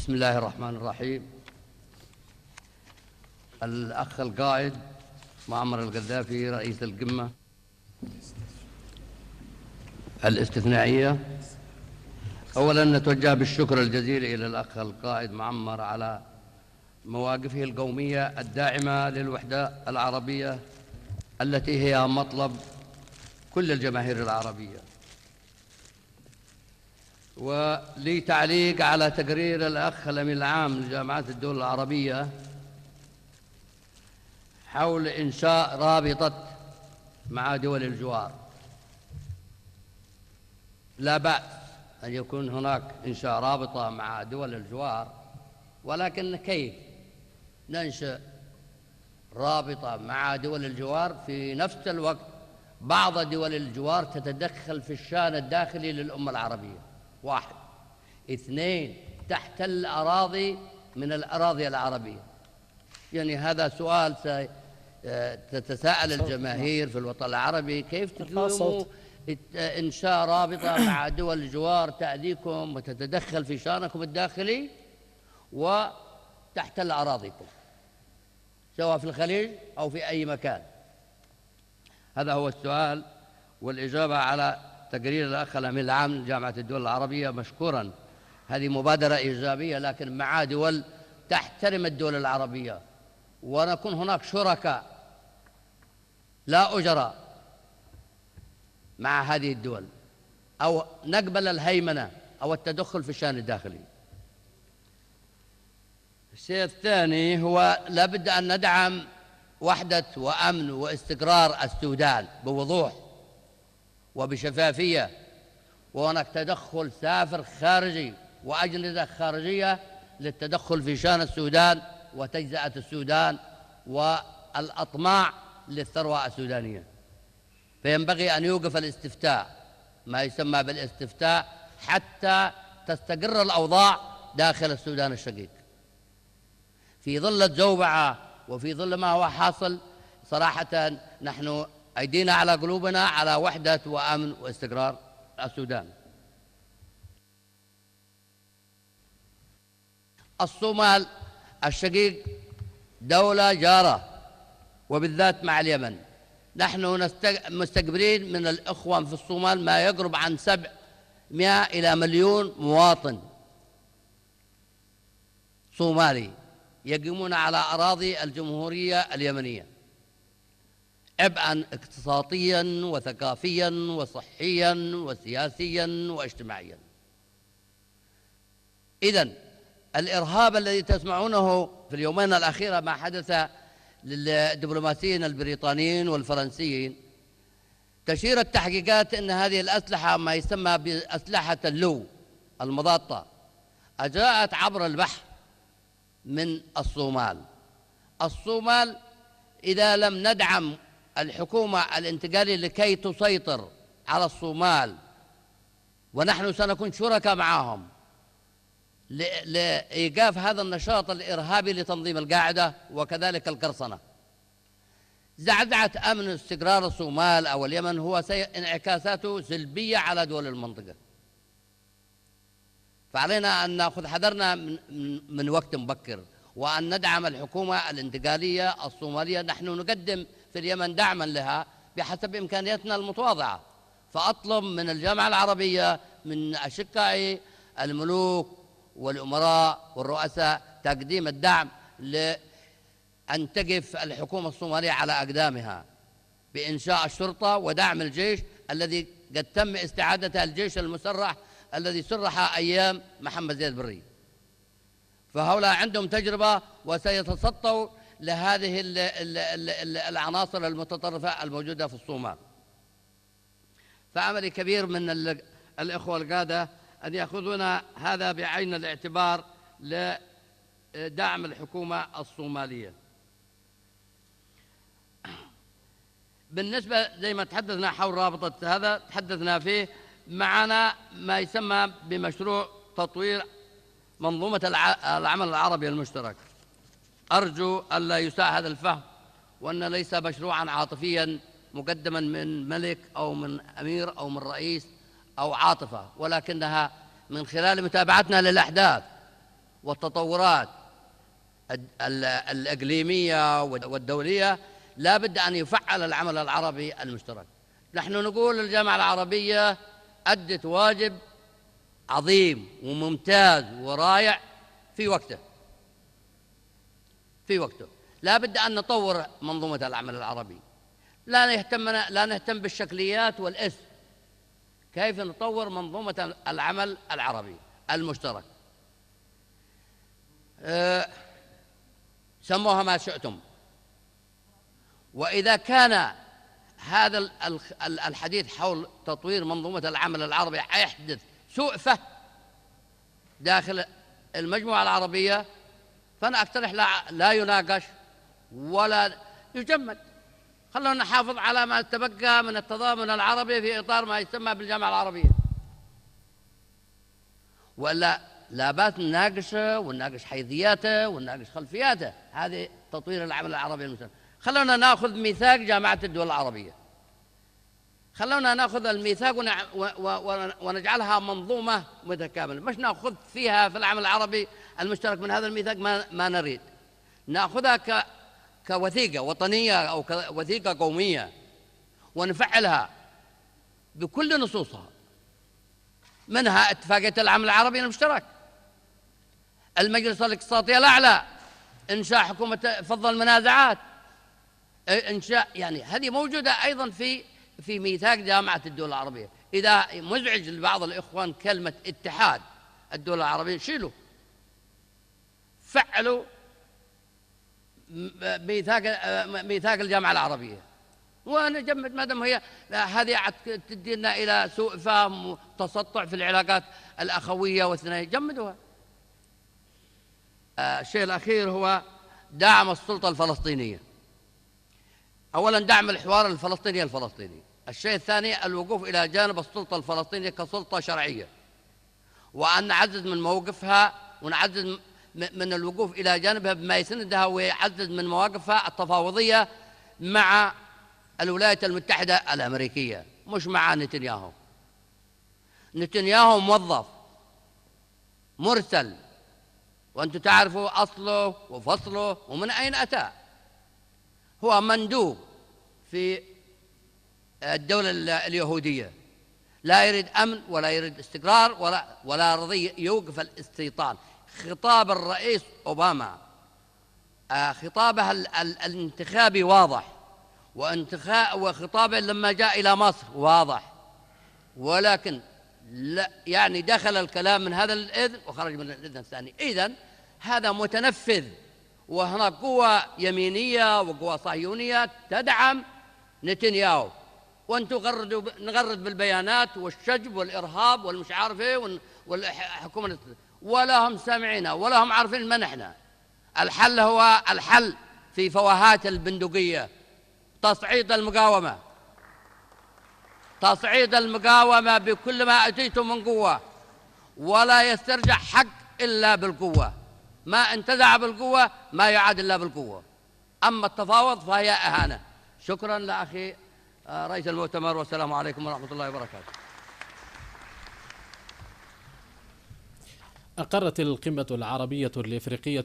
بسم الله الرحمن الرحيم. الأخ القائد معمر القذافي رئيس القمة الاستثنائية، أولا نتوجه بالشكر الجزيل إلى الأخ القائد معمر على مواقفه القومية الداعمة للوحدة العربية التي هي مطلب كل الجماهير العربية. ولي تعليق على تقرير الأخ الأمين العام لجامعات الدول العربية حول إنشاء رابطة مع دول الجوار. لا بأس أن يكون هناك إنشاء رابطة مع دول الجوار، ولكن كيف ننشئ رابطة مع دول الجوار في نفس الوقت بعض دول الجوار تتدخل في الشأن الداخلي للأمة العربية؟ واحد. اثنين، تحتل أراضي من الأراضي العربية. يعني هذا سؤال تتساءل الجماهير في الوطن العربي، كيف تقوموا إنشاء رابطة مع دول الجوار تأذيكم وتتدخل في شأنكم الداخلي وتحتل أراضيكم سواء في الخليج أو في أي مكان؟ هذا هو السؤال. والإجابة على تقرير الأخ الأمين العام لجامعة الدول العربية مشكورا، هذه مبادرة إيجابية، لكن مع دول تحترم الدول العربية، ونكون هناك شركاء لا أجراء مع هذه الدول، أو نقبل الهيمنة أو التدخل في الشأن الداخلي. الشيء الثاني هو لابد أن ندعم وحدة وأمن واستقرار السودان بوضوح وبشفافية، وهناك تدخل سافر خارجي وأجندة خارجية للتدخل في شأن السودان وتجزئة السودان والأطماع للثروة السودانية. فينبغي أن يوقف الاستفتاء، ما يسمى بالاستفتاء، حتى تستقر الأوضاع داخل السودان الشقيق. في ظل الزوبعة وفي ظل ما هو حاصل، صراحة نحن أيدينا على قلوبنا على وحدة وأمن واستقرار السودان. الصومال الشقيق دولة جارة، وبالذات مع اليمن. نحن مستقبلين من الإخوان في الصومال ما يقرب عن 700 إلى مليون مواطن صومالي يقيمون على أراضي الجمهورية اليمنية، عبئا اقتصاديا وثقافيا وصحيا وسياسيا واجتماعيا. إذن الإرهاب الذي تسمعونه في اليومين الأخيرة ما حدث للدبلوماسيين البريطانيين والفرنسيين، تشير التحقيقات أن هذه الأسلحة ما يسمى بأسلحة اللو المضادة جاءت عبر البحر من الصومال. الصومال إذا لم ندعم الحكومة الانتقالية لكي تسيطر على الصومال، ونحن سنكون شركاء معهم لإيقاف هذا النشاط الإرهابي لتنظيم القاعدة وكذلك القرصنة. زعزعة أمن استقرار الصومال أو اليمن هو انعكاساته سلبية على دول المنطقة، فعلينا أن نأخذ حذرنا من وقت مبكر، وأن ندعم الحكومة الانتقالية الصومالية. نحن نقدم في اليمن دعما لها بحسب إمكانياتنا المتواضعة، فأطلب من الجامعة العربية من أشقائي الملوك والأمراء والرؤساء تقديم الدعم لأن تقف الحكومة الصومالية على أقدامها بإنشاء الشرطة ودعم الجيش الذي قد تم استعادة الجيش المسرح الذي سرح أيام محمد زيد بري. فهؤلاء عندهم تجربة وسيتسطوا لهذه العناصر المتطرفة الموجودة في الصومال. فأمل كبير من الإخوة القادة أن يأخذون هذا بعين الاعتبار لدعم الحكومة الصومالية. بالنسبة زي ما تحدثنا حول رابطة هذا، تحدثنا فيه معنا ما يسمى بمشروع تطوير منظومة العمل العربي المشترك. أرجو ألا يساء هذا الفهم، وأن ليس مشروعا عاطفيا مقدما من ملك أو من أمير أو من رئيس أو عاطفة، ولكنها من خلال متابعتنا للأحداث والتطورات الإقليمية والدولية لا بد أن يفعل العمل العربي المشترك. نحن نقول الجامعة العربية أدت واجب عظيم وممتاز ورائع في وقته. لا بد أن نطور منظومة العمل العربي، لا نهتم بالشكليات والاسم. كيف نطور منظومة العمل العربي المشترك؟ سموها ما شئتم. وإذا كان هذا الحديث حول تطوير منظومة العمل العربي يحدث سوء فهم داخل المجموعة العربية، فأنا أقترح لا يناقش ولا يجمد. خلونا نحافظ على ما تبقى من التضامن العربي في إطار ما يسمى بالجامعة العربية، ولا لا بأس نناقشه ونناقش حيثياته ونناقش خلفياته. هذه تطوير العمل العربي المشترك. خلونا نأخذ ميثاق جامعة الدول العربية، خلونا نأخذ الميثاق ونجعلها منظومة متكاملة، مش نأخذ فيها في العمل العربي المشترك من هذا الميثاق ما نريد. نأخذها كوثيقة وطنية أو كوثيقة قومية ونفعلها بكل نصوصها، منها اتفاقية العمل العربي المشترك، المجلس الاقتصادي الأعلى، إنشاء حكومة فض المنازعات، إنشاء، يعني هذه موجودة أيضا في ميثاق جامعة الدول العربية. إذا مزعج لبعض الإخوان كلمة اتحاد الدول العربية، شيلوا، فعلوا ميثاق الجامعة العربية ونجمد. ما دام هي هذه تدينا إلى سوء فهم وتسطع في العلاقات الأخوية والثنائية، جمدوها. الشيء الأخير هو دعم السلطة الفلسطينية. أولا دعم الحوار الفلسطيني. الشيء الثاني الوقوف إلى جانب السلطة الفلسطينية كسلطة شرعية، وأن نعزز من موقفها ونعزز من الوقوف إلى جانبها بما يسندها ويعزز من مواقفها التفاوضية مع الولايات المتحدة الأمريكية، مش مع نتنياهو. نتنياهو موظف مرسل، وأنتم تعرفوا أصله وفصله ومن أين أتى. هو مندوب في الدولة اليهودية، لا يريد أمن ولا يريد استقرار ولا رضي يوقف الاستيطان. خطاب الرئيس أوباما، خطابه الانتخابي واضح، وخطابه لما جاء إلى مصر واضح، ولكن لا يعني دخل الكلام من هذا الإذن وخرج من الإذن الثاني. إذن هذا متنفذ، وهناك قوة يمينية وقوة صهيونية تدعم نتنياهو، وانتم نغرد بالبيانات والشجب والإرهاب والمش عارف ايه والحكومة، ولا هم سامعينا ولا هم عارفين من احنا. الحل هو الحل في فوهات البندقية، تصعيد المقاومة بكل ما أتيتم من قوة، ولا يسترجع حق إلا بالقوة. ما انتزع بالقوة ما يعاد إلا بالقوة. أما التفاوض فهي إهانة. شكرا لأخي رئيس المؤتمر، والسلام عليكم ورحمة الله وبركاته. أقرت القمة العربية الإفريقية